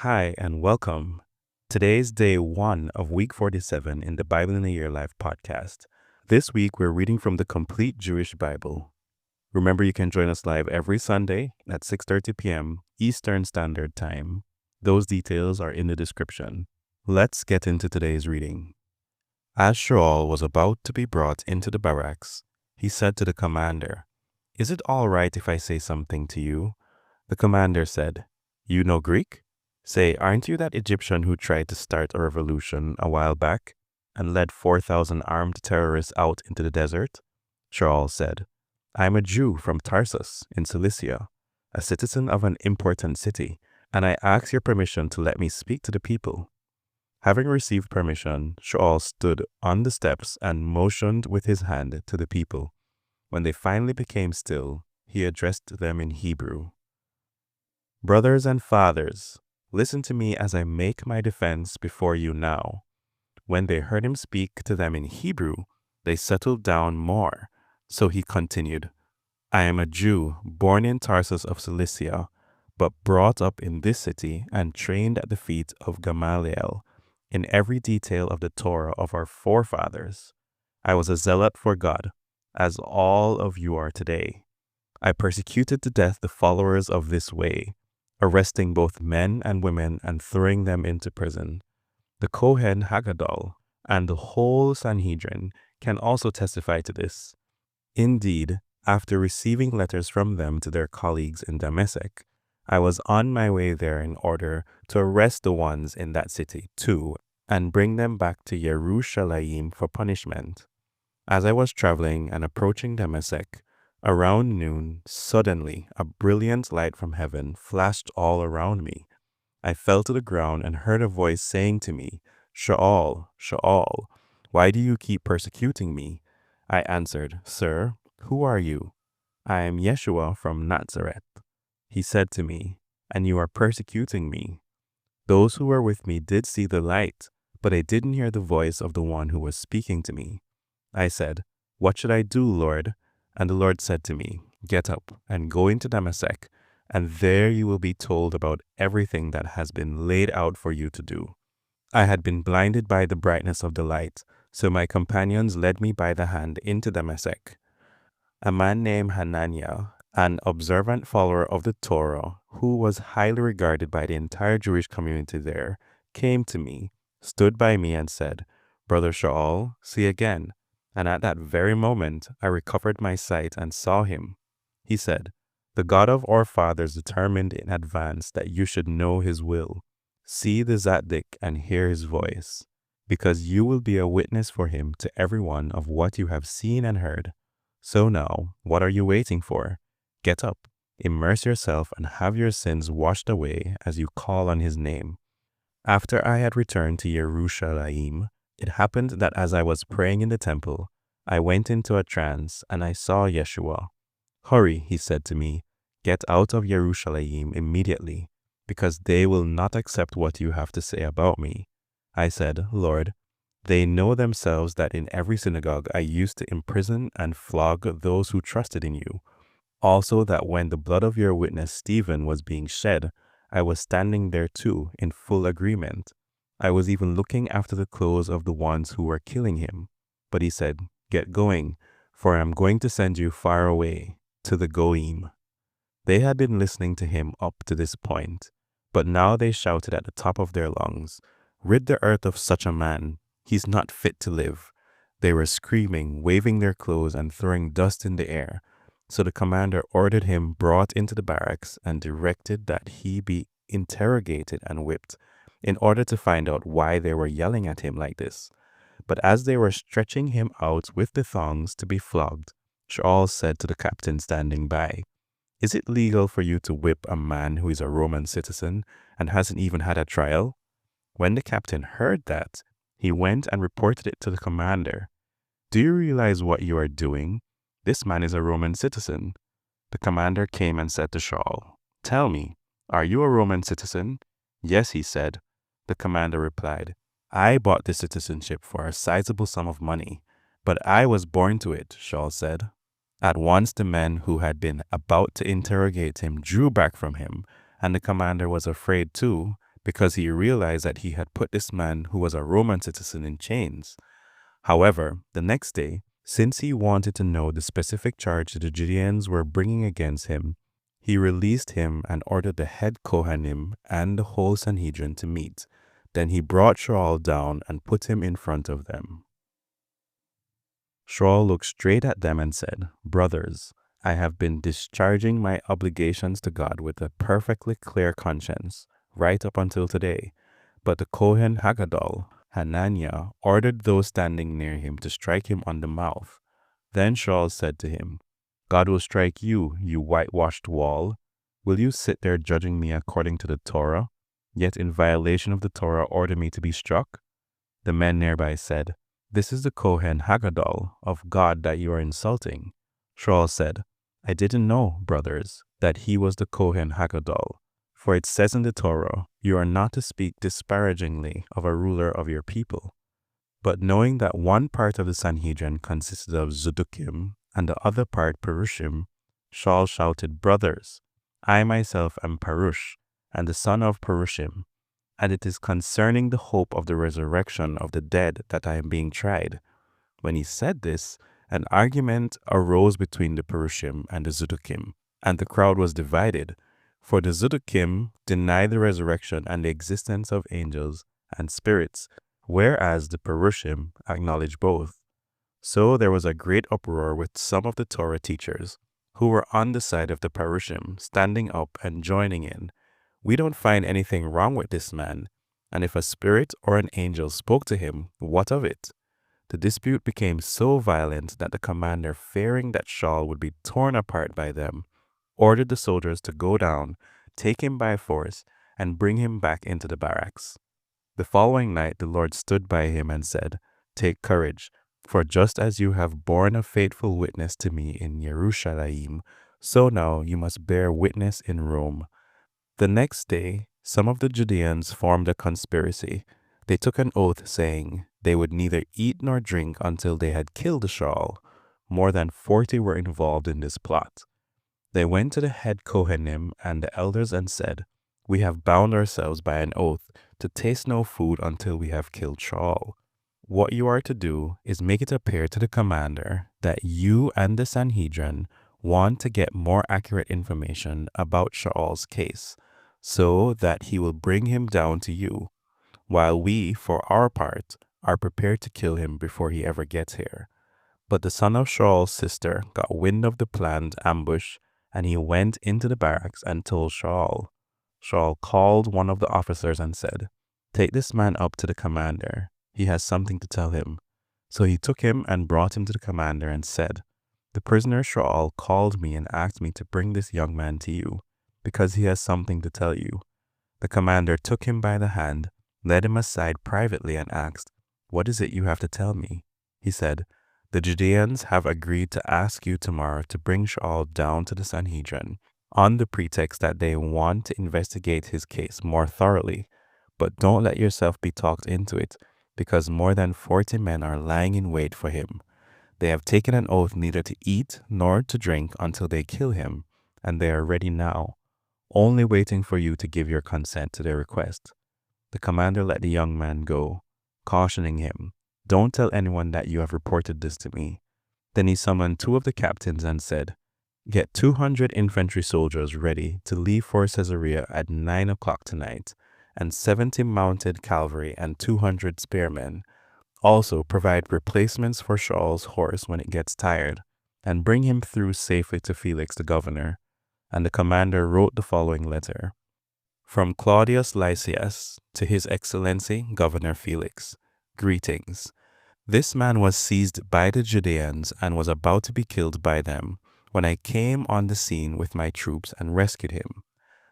Hi, and welcome. Today's day 1 of week 47 in the Bible in a Year Life podcast. This week, we're reading from the Complete Jewish Bible. Remember, you can join us live every Sunday at 6:30 p.m. Eastern Standard Time. Those details are in the description. Let's get into today's reading. As Shaul was about to be brought into the barracks, he said to the commander, "Is it all right if I say something to you?" The commander said, "You know Greek? Say, aren't you that Egyptian who tried to start a revolution a while back and led 4,000 armed terrorists out into the desert?" Shaul said, "I am a Jew from Tarsus in Cilicia, a citizen of an important city, and I ask your permission to let me speak to the people." Having received permission, Shaul stood on the steps and motioned with his hand to the people. When they finally became still, he addressed them in Hebrew. "Brothers and fathers, listen to me as I make my defense before you now." When they heard him speak to them in Hebrew, they settled down more. So he continued, "I am a Jew born in Tarsus of Cilicia, but brought up in this city and trained at the feet of Gamaliel in every detail of the Torah of our forefathers. I was a zealot for God, as all of you are today. I persecuted to death the followers of this way, arresting both men and women and throwing them into prison. The Kohen Hagadol and the whole Sanhedrin can also testify to this. Indeed, after receiving letters from them to their colleagues in Damascus, I was on my way there in order to arrest the ones in that city too and bring them back to Jerusalem for punishment. As I was traveling and approaching Damascus, around noon, suddenly a brilliant light from heaven flashed all around me. I fell to the ground and heard a voice saying to me, "Shaul, Shaul, why do you keep persecuting me?" I answered, "Sir, who are you?" "I am Yeshua from Nazareth." He said to me, "And you are persecuting me." Those who were with me did see the light, but they didn't hear the voice of the one who was speaking to me. I said, "What should I do, Lord?" And the Lord said to me, "Get up and go into Damascus, and there you will be told about everything that has been laid out for you to do." I had been blinded by the brightness of the light, so my companions led me by the hand into Damascus. A man named Hananiah, an observant follower of the Torah, who was highly regarded by the entire Jewish community there, came to me, stood by me and said, "Brother Shaul, see again." And at that very moment, I recovered my sight and saw him. He said, "The God of our fathers determined in advance that you should know his will. See the Zaddik and hear his voice, because you will be a witness for him to everyone of what you have seen and heard. So now, what are you waiting for? Get up, immerse yourself, and have your sins washed away as you call on his name." After I had returned to Jerusalem, it happened that as I was praying in the temple, I went into a trance and I saw Yeshua. "Hurry," he said to me, "get out of Jerusalem immediately, because they will not accept what you have to say about me." I said, "Lord, they know themselves that in every synagogue I used to imprison and flog those who trusted in you. Also that when the blood of your witness Stephen was being shed, I was standing there too, in full agreement. I was even looking after the clothes of the ones who were killing him." But he said, "Get going, for I am going to send you far away, to the Goyim." They had been listening to him up to this point, but now they shouted at the top of their lungs, "Rid the earth of such a man. He's not fit to live." They were screaming, waving their clothes, and throwing dust in the air. So the commander ordered him brought into the barracks and directed that he be interrogated and whipped, in order to find out why they were yelling at him like this. But as they were stretching him out with the thongs to be flogged, Shaul said to the captain standing by, "Is it legal for you to whip a man who is a Roman citizen and hasn't even had a trial?" When the captain heard that, he went and reported it to the commander. "Do you realize what you are doing? This man is a Roman citizen." The commander came and said to Shaul, "Tell me, are you a Roman citizen?" "Yes," he said. The commander replied, "I bought this citizenship for a sizable sum of money, but I was born to it," Shaul said. At once the men who had been about to interrogate him drew back from him, and the commander was afraid too, because he realized that he had put this man who was a Roman citizen in chains. However, the next day, since he wanted to know the specific charge that the Judeans were bringing against him, he released him and ordered the head Kohanim and the whole Sanhedrin to meet. Then he brought Shaul down and put him in front of them. Shaul looked straight at them and said, "Brothers, I have been discharging my obligations to God with a perfectly clear conscience, right up until today. But the Kohen Haggadol, Hananiah, ordered those standing near him to strike him on the mouth. Then Shaul said to him, God will strike you, you whitewashed wall. Will you sit there judging me according to the Torah, yet in violation of the Torah order me to be struck?" The men nearby said, "This is the Kohen Haggadol of God that you are insulting." Shaul said, "I didn't know, brothers, that he was the Kohen Haggadol. For it says in the Torah, you are not to speak disparagingly of a ruler of your people." But knowing that one part of the Sanhedrin consisted of Zedukim and the other part Perushim, Shaul shouted, "Brothers, I myself am Perush, and the son of Perushim, and it is concerning the hope of the resurrection of the dead that I am being tried." When he said this, an argument arose between the Perushim and the Zedukim, and the crowd was divided. For the Zedukim denied the resurrection and the existence of angels and spirits, whereas the Perushim acknowledged both. So there was a great uproar with some of the Torah teachers, who were on the side of the Perushim, standing up and joining in. "We don't find anything wrong with this man, and if a spirit or an angel spoke to him, what of it?" The dispute became so violent that the commander, fearing that Shaul would be torn apart by them, ordered the soldiers to go down, take him by force, and bring him back into the barracks. The following night the Lord stood by him and said, "Take courage, for just as you have borne a faithful witness to me in Jerusalem, so now you must bear witness in Rome." The next day, some of the Judeans formed a conspiracy. They took an oath saying they would neither eat nor drink until they had killed Shaul. More than 40 were involved in this plot. They went to the head Kohanim and the elders and said, "We have bound ourselves by an oath to taste no food until we have killed Shaul. What you are to do is make it appear to the commander that you and the Sanhedrin want to get more accurate information about Shaul's case, so that he will bring him down to you, while we, for our part, are prepared to kill him before he ever gets here." But the son of Shaul's sister got wind of the planned ambush, and he went into the barracks and told Shaul. Shaul called one of the officers and said, "Take this man up to the commander. He has something to tell him." So he took him and brought him to the commander and said, "The prisoner Shaul called me and asked me to bring this young man to you, because he has something to tell you." The commander took him by the hand, led him aside privately and asked, "What is it you have to tell me?" He said, "The Judeans have agreed to ask you tomorrow to bring Shaul down to the Sanhedrin on the pretext that they want to investigate his case more thoroughly. But don't let yourself be talked into it, because more than 40 men are lying in wait for him. They have taken an oath neither to eat nor to drink until they kill him, and they are ready now, only waiting for you to give your consent to their request." The commander let the young man go, cautioning him, "Don't tell anyone that you have reported this to me." Then he summoned 2 of the captains and said, "Get 200 infantry soldiers ready to leave for Caesarea at 9 o'clock tonight, and 70 mounted cavalry and 200 spearmen. Also provide replacements for Shaul's horse when it gets tired, and bring him through safely to Felix the governor." And the commander wrote the following letter. From Claudius Lysias to His Excellency Governor Felix. Greetings. This man was seized by the Judeans and was about to be killed by them when I came on the scene with my troops and rescued him.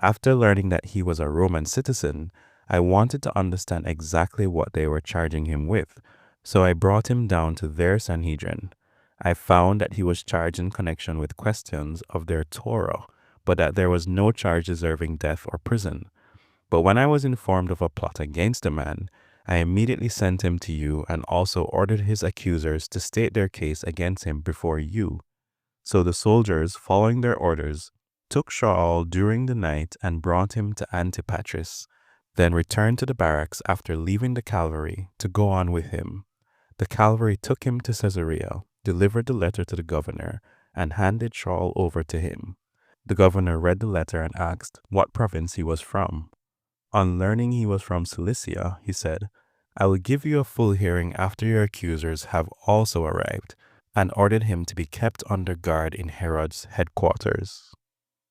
After learning that he was a Roman citizen, I wanted to understand exactly what they were charging him with, so I brought him down to their Sanhedrin. I found that he was charged in connection with questions of their Torah, but that there was no charge deserving death or prison. But when I was informed of a plot against the man, I immediately sent him to you and also ordered his accusers to state their case against him before you. So the soldiers, following their orders, took Shaul during the night and brought him to Antipatris. then returned to the barracks after leaving the cavalry to go on with him. The cavalry took him to Caesarea, delivered the letter to the governor, and handed Saul over to him. The governor read the letter and asked what province he was from. On learning he was from Cilicia, he said, "I will give you a full hearing after your accusers have also arrived," and ordered him to be kept under guard in Herod's headquarters.